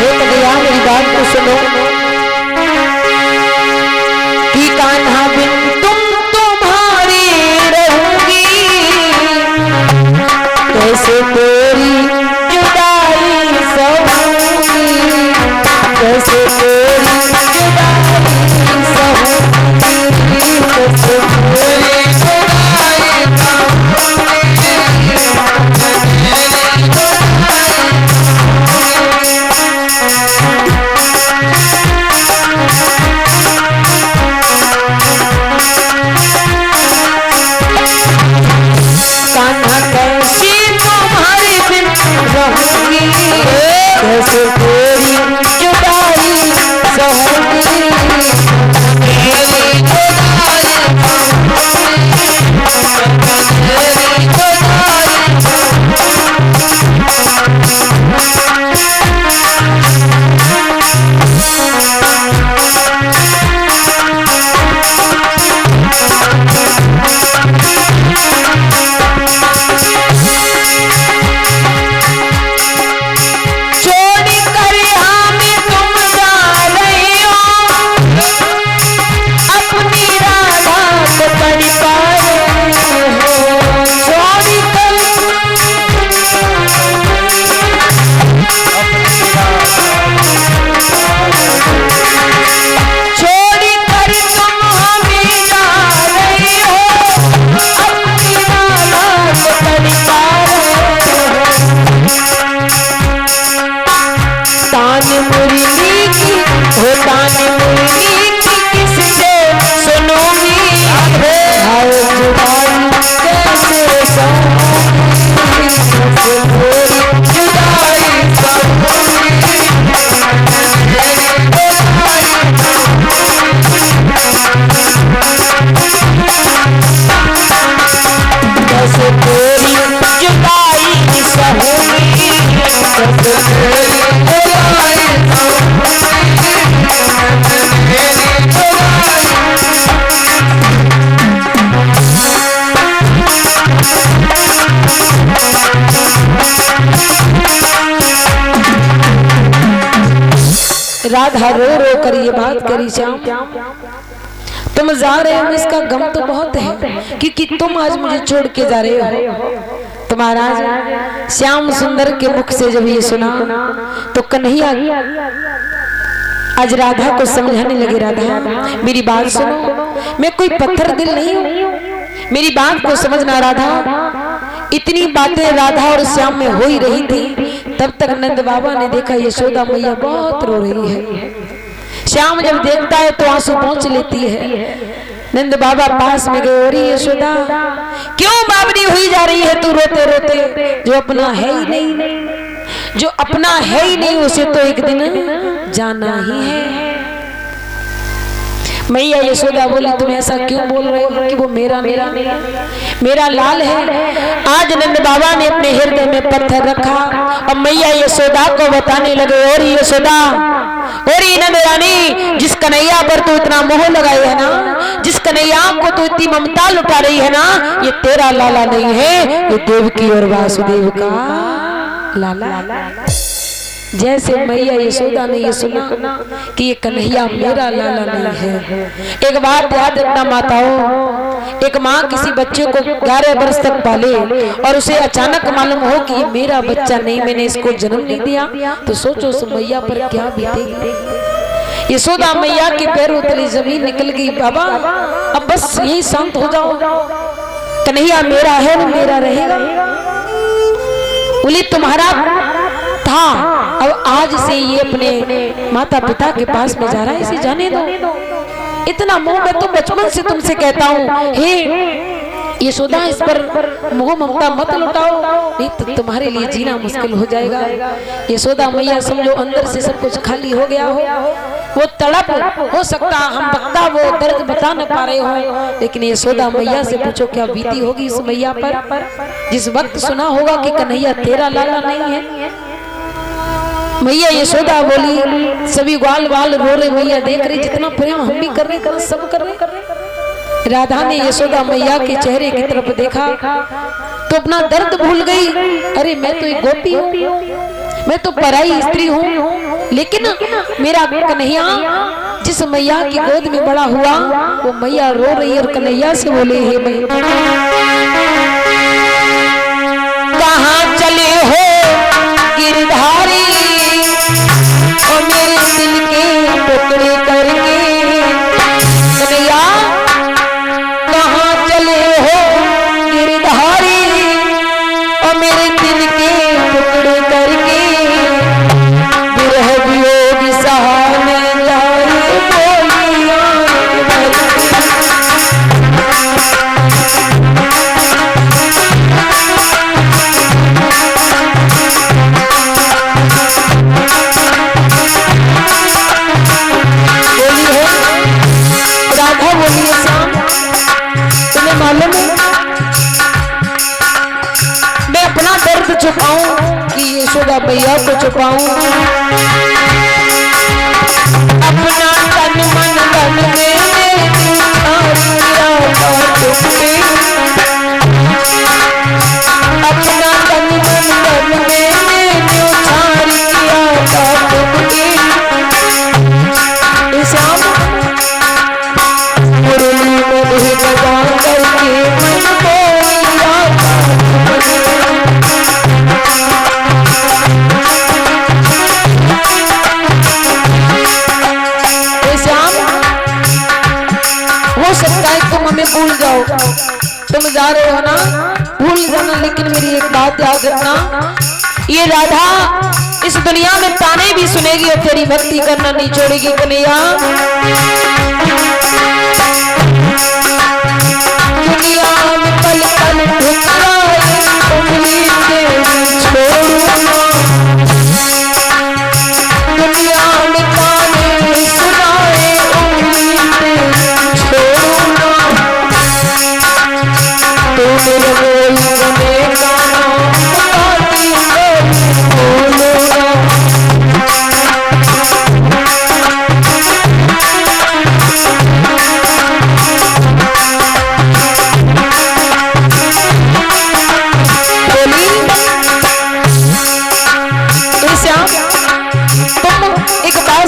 खेत गया, मेरी बात को सुनो कि कान्हा बिन तुम तुम्हारी रहूंगी, कैसे तेरी जुदाई सहूंगी, कैसे तेरी जुदाई सहूंगी, कैसे तेरी कैसे तेरी जुदाई सहूंगी, राधा रो रो कर ये बात करी, श्याम तुम जा रहे हो, इसका गम तो बहुत है कि तुम आज मुझे छोड़ के जा रहे हो। तो महाराज श्याम सुंदर के मुख से जब ये सुना तो कन्हैया आज राधा को समझाने लगे, राधा मेरी बात सुनो, मैं कोई पत्थर दिल नहीं हूँ, मेरी बात को समझना राधा। इतनी बातें राधा और श्याम में हो ही रही थी, तब तक नंद बाबा ने देखा यशोदा मैया बहुत रो रही है। श्याम जब देखता है तो आंसू पहुंच लेती है। नंद बाबा पास में गए, और यशोदा क्यों बावरी हुई जा रही है तू रोते रोते, जो अपना है ही नहीं, जो अपना है ही नहीं उसे तो एक दिन जाना ही है। मैया यशोदा बोली तुम ऐसा क्यों बोल रहे हो कि वो मेरा लाल है। आज नंद बाबा ने अपने हृदय में पत्थर रखा और मैया यशोदा को बताने लगे, और यशोदा और नंद रानी, जिस कन्हैया पर तू इतना मोह लगाई है ना, जिस कन्हैया को तू इतनी ममता लुटा रही है ना, ये तेरा लाला नहीं है, ये देवकी और वासुदेव का लाला। जैसे मैया यशोदा ने ये सुना कि ये कन्हैया मेरा लाला नहीं है। एक बात याद रखना माताओं, एक माँ किसी बच्चे को 11 वर्ष तक पाले और उसे अचानक मालूम हो कि ये मेरा बच्चा नहीं, मैंने इसको जन्म नहीं दिया, तो सोचो उस मैया पर क्या बीतेगी। यशोदा मैया के पैरों तले जमीन निकल गई, बाबा अब बस यही शांत हो जाओ, कन्हैया मेरा है वो मेरा रहेगा, बोली तुम्हारा था, अब आज से ये अपने माता पिता के पास में जा रहा है, इसे जाने दो। इतना मोह मैं तो बचपन से तुमसे कहता हूँ, हे यशोदा इस पर मोह ममता मत लुटाओ, नहीं तो तुम्हारे लिए जीना मुश्किल हो जाएगा। यशोदा मैया समझो अंदर से सब कुछ खाली हो गया हो, वो तड़प हो सकता हम बता वो दर्द बता न पा रहे हो, लेकिन यशोदा मैया से पूछो क्या बीती होगी इस मैया पर, जिस वक्त सुना होगा कि कन्हैया तेरा लाला नहीं है। मैया यशोदा बोली, सभी ग्वाल वाल रो रहे, मैया देख रही जितना प्रेम हम भी कर रहे सब कर रहे। राधा ने यशोदा मैया के चेहरे की तरफ देखा तो अपना दर्द भूल गई। अरे मैं तो एक गोपी हूँ, मैं तो पराई स्त्री हूँ, लेकिन मेरा कन्हैया जिस मैया की गोद में बड़ा हुआ वो मैया रो रही है और कन्हैया से बोले, हे मैया कहाँ चले हो गिरधारी और मेरे दिल के टुकड़े करके। कन्हैया कहाँ चले हो गिरधारी और मेरे दिल के टुकड़े करके। विरह वियोग सहाने जाए बोलिया छुपाऊं कि यशोदा मैया को छुपाऊं। अपना तन मन धन में अपना तन मन धन में न्योछारी किया तुमके। श्याम मुरली में भी बजा करके मन बोलिया भूल जाओ, तुम जा रहे हो ना भूल जाना, लेकिन मेरी एक बात याद रखना, ये राधा इस दुनिया में ताने भी सुनेगी और तेरी भक्ति करना नहीं छोड़ेगी। कन्हैया दुनिया में पल पल ठुकराए उंगली से छोड़ूंगा, दुनिया में ताने सुनाए उंगली से छोड़ूंगा।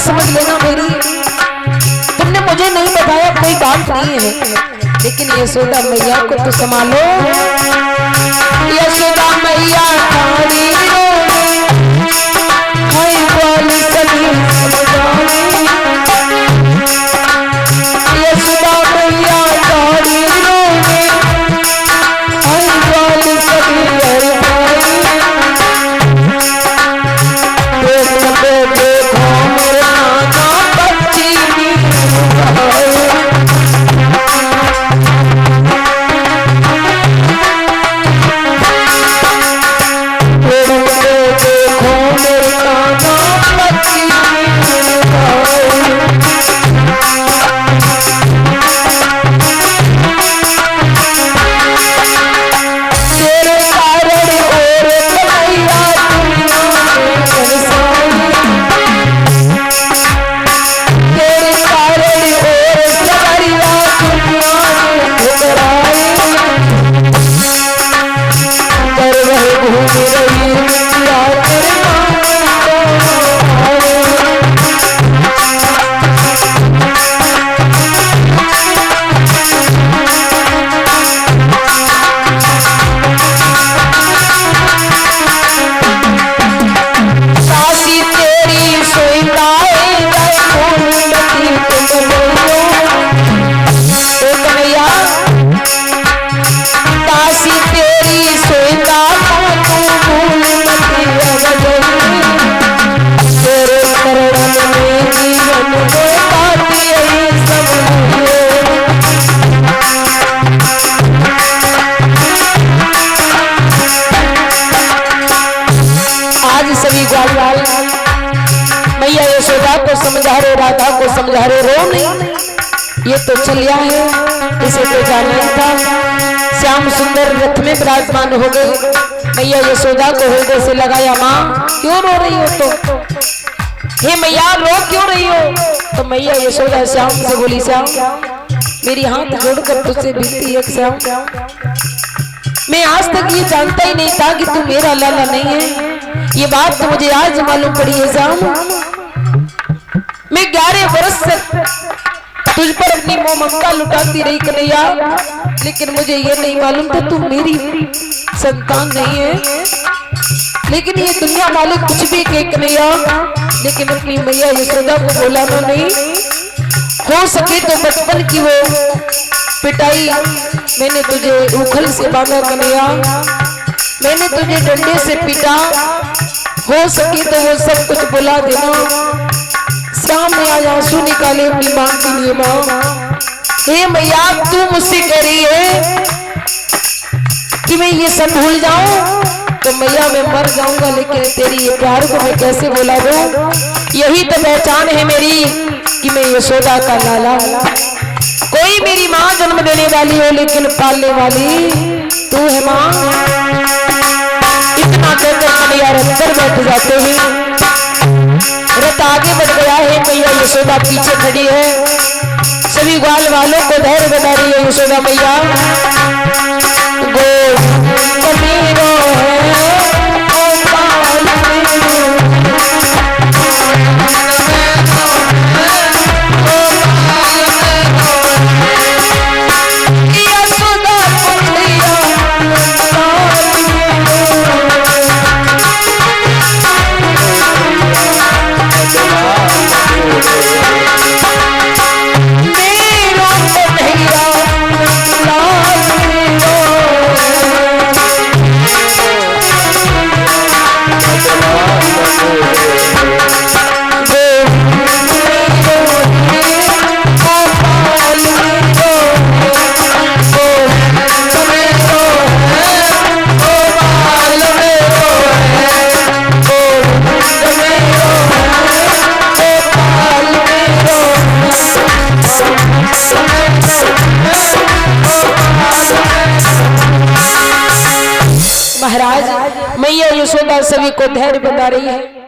समझ लेना मेरी, तुमने मुझे नहीं बताया कोई बात नहीं है, लेकिन यशोदा मैया को तो संभालो। यशोदा मैया थारी यशोदा मैया थारी मैया यशोदा को समझा रहे, राधा को समझा रहे, रो नहीं, ये तो चलिया है, इसे तो जाना था। श्याम सुंदर रथ में विराजमान हो गए, मैया यशोदा को हृदय से लगाया, माँ क्यों रो रही हो? तो हे मैया रो क्यों रही हो? तो मैया यशोदा श्याम से बोली, श्याम मेरी हाथ जोड़कर तुझसे विनती है, श्याम मैं आज तक ये जानता ही नहीं था कि तू मेरा लाला नहीं है, ये बात तो मुझे आज मालूम पड़ी है। श्याम मैं 11 वर्ष से तुझ पर अपनी मोह ममता लुटाती रही कन्हैया, लेकिन मुझे ये नहीं मालूम था तू मेरी संतान नहीं है। लेकिन ये दुनिया वाले कुछ भी कहे कन्हैया, लेकिन अपनी मैया यशोदा को बोला तो नहीं। हो सके तो बचपन की वो पिटाई मैंने तुझे उखल से बांधा कन्हैया, मैंने तुझे डंडे से पीटा। हो सके तो वो सब कुछ बुला देना। शाम में आज आंसू निकाले अपनी मां के लिए। मां हे मैया तू मुझसे कह रही है कि मैं ये सब भूल जाऊं, तो मैया मैं मर जाऊंगा, लेकिन तेरी ये प्यार को मैं कैसे भुला दूं। यही तो पहचान है मेरी कि मैं यशोदा का लाला। कोई मेरी माँ जन्म देने वाली हो, लेकिन पालने वाली तू है माँ। इतना कहकर कन्हैया रथ पर बैठ जाते हैं। रथ आगे बढ़ गया है, मैया यशोदा पीछे खड़ी है। सभी ग्वाल वालों को धैर्य बता रही है यशोदा मैया। महाराज मैया यशोदा सभी को धैर्य बता रही है।